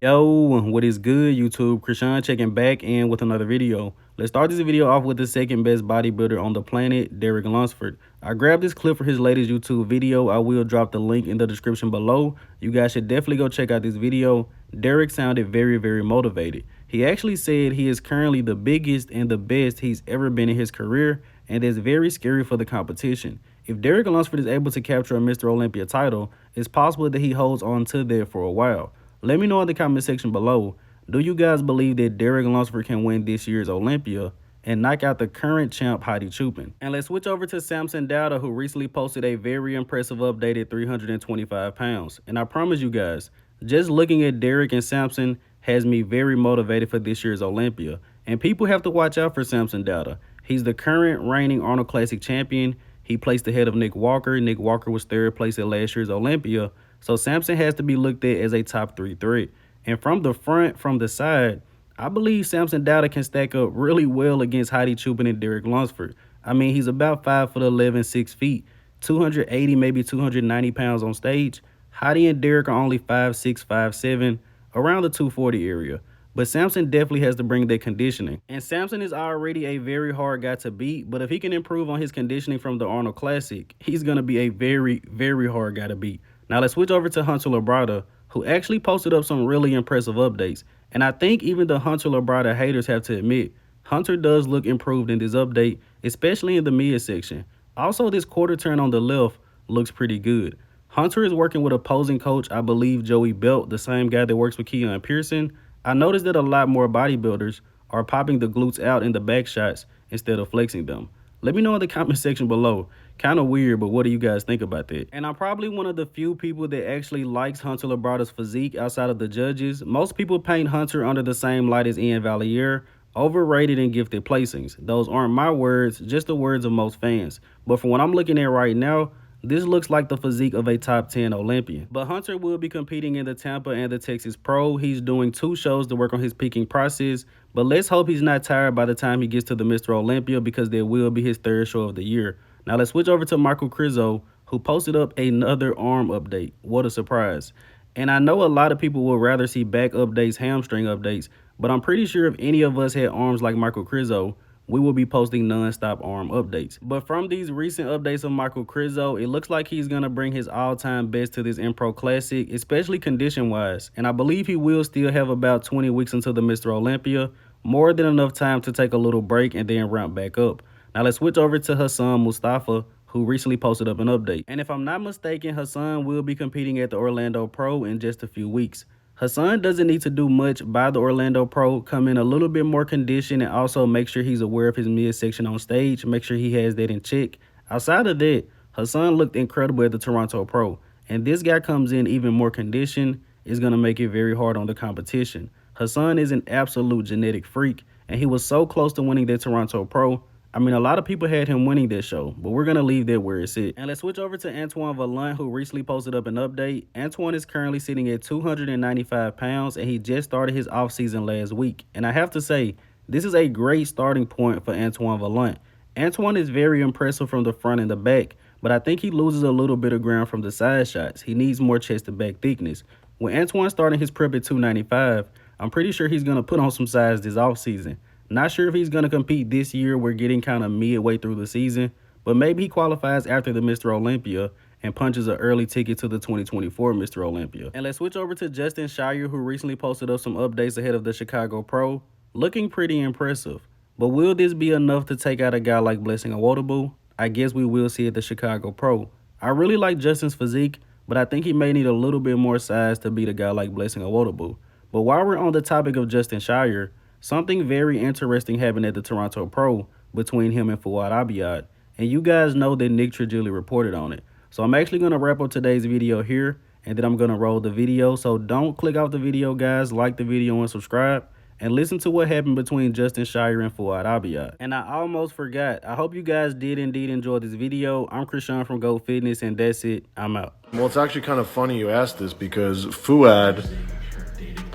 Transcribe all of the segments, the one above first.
Yo, what is good, YouTube? Krishan checking back in with another video. Let's start this video off with the second best bodybuilder on the planet, Derek Lunsford. I grabbed this clip for his latest YouTube video. I will drop the link in the description below. You guys should definitely go check out this video. Derek sounded very motivated. He actually said he is currently the biggest and the best he's ever been in his career, and is very scary for the competition. If Derek Lunsford is able to capture a Mr. Olympia title, it's possible that he holds on to that for a while. Let me know in the comment section below, do you guys believe that Derek Lunsford can win this year's Olympia and knock out the current champ Hadi Chupin? And let's switch over to Samson Dauda, who recently posted a very impressive update at 325 pounds. And I promise you guys, just looking at Derek and Samson has me very motivated for this year's Olympia. And people have to watch out for Samson Dauda. He's the current reigning Arnold Classic champion. He placed ahead of Nick Walker. Nick Walker was third place at last year's Olympia. So Samson has to be looked at as a top 3 threat. And from the front, from the side, I believe Samson Dauda can stack up really well against Hadi Chupin and Derek Lunsford. I mean, he's about 5'11", 6 feet, 280, maybe 290 pounds on stage. Hadi and Derek are only 5'6", 5'7", around the 240 area. But Samson definitely has to bring that conditioning. And Samson is already a very hard guy to beat, but if he can improve on his conditioning from the Arnold Classic, he's going to be a very hard guy to beat. Now let's switch over to Hunter Labrada, who actually posted up some really impressive updates. And I think even the Hunter Labrada haters have to admit, Hunter does look improved in this update, especially in the midsection. Also, this quarter turn on the left looks pretty good. Hunter is working with opposing coach, I believe Joey Belt, the same guy that works with Keon Pearson. I noticed that a lot more bodybuilders are popping the glutes out in the back shots instead of flexing them. Let me know in the comment section below. Kind of weird, but what do you guys think about that? And I'm probably one of the few people that actually likes Hunter Labrada's physique outside of the judges. Most people paint Hunter under the same light as Ian Valliere, overrated and gifted placings. Those aren't my words, just the words of most fans. But from what I'm looking at right now, this looks like the physique of a top 10 Olympian. But Hunter will be competing in the Tampa and the Texas Pro. He's doing 2 shows to work on his peaking process. But let's hope he's not tired by the time he gets to the Mr. Olympia, because there will be his 3rd show of the year. Now let's switch over to Michal Krizo, who posted up another arm update. What a surprise. And I know a lot of people would rather see back updates, hamstring updates, but I'm pretty sure if any of us had arms like Michal Krizo, we will be posting non-stop arm updates. But from these recent updates of Michal Krizo, it looks like he's going to bring his all-time best to this Impro Classic, especially condition-wise. And I believe he will still have about 20 weeks until the Mr. Olympia, more than enough time to take a little break and then ramp back up. Now let's switch over to Hassan Mostafa, who recently posted up an update. And if I'm not mistaken, Hassan will be competing at the Orlando Pro in just a few weeks. Hassan doesn't need to do much by the Orlando Pro, come in a little bit more conditioned, and also make sure he's aware of his midsection on stage, make sure he has that in check. Outside of that, Hassan looked incredible at the Toronto Pro, and this guy comes in even more conditioned, is going to make it very hard on the competition. Hassan is an absolute genetic freak, and he was so close to winning that Toronto Pro. I mean, a lot of people had him winning this show, but we're going to leave that where it's at. And let's switch over to Antoine Vaillant, who recently posted up an update. Antoine is currently sitting at 295 pounds, and he just started his offseason last week. And I have to say, this is a great starting point for Antoine Vaillant. Antoine is very impressive from the front and the back, but I think he loses a little bit of ground from the side shots. He needs more chest to back thickness. When Antoine starting his prep at 295, I'm pretty sure he's going to put on some size this offseason. Not sure if he's going to compete this year. We're getting kind of midway through the season, but maybe he qualifies after the Mr. Olympia and punches an early ticket to the 2024 Mr. Olympia. And let's switch over to Justin Shier, who recently posted up some updates ahead of the Chicago Pro. Looking pretty impressive, but will this be enough to take out a guy like Blessing Awodibu? I guess we will see at the Chicago Pro. I really like Justin's physique, but I think he may need a little bit more size to beat a guy like Blessing Awodibu. But while we're on the topic of Justin Shier, something very interesting happened at the Toronto Pro between him and Fouad Abiad. And you guys know that Nick Trigili reported on it. So I'm actually going to wrap up today's video here, and then I'm going to roll the video. So don't click off the video, guys. Like the video and subscribe. And listen to what happened between Justin Shier and Fouad Abiad. And I almost forgot. I hope you guys did indeed enjoy this video. I'm Krishan from Go Fitness, and that's it. I'm out. Well, it's actually kind of funny you asked this, because Fouad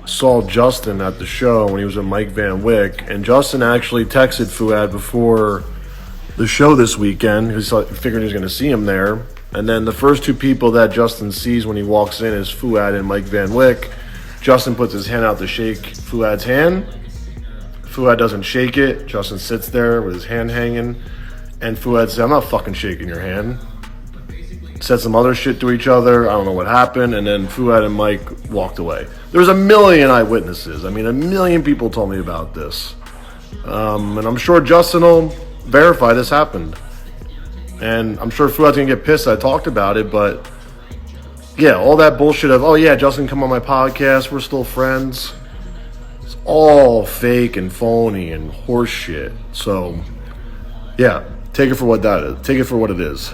saw Justin at the show when he was with Mike Van Wyck, and Justin actually texted Fouad before the show this weekend because he figured he was going to see him there. And then the first 2 people that Justin sees when he walks in is Fouad and Mike Van Wyck. Justin puts his hand out to shake Fouad's hand. Fouad doesn't shake it. Justin sits there with his hand hanging. And Fouad said, I'm not fucking shaking your hand. Said some other shit to each other. I don't know what happened. And then Fouad and Mike walked away. There's a million eyewitnesses. I mean, a million people told me about this. And I'm sure Justin will verify this happened. And I'm sure Fouad's going to get pissed I talked about it. But, yeah, all that bullshit of, oh, yeah, Justin, come on my podcast. We're still friends. It's all fake and phony and horse shit. So, yeah, take it for what that is. Take it for what it is.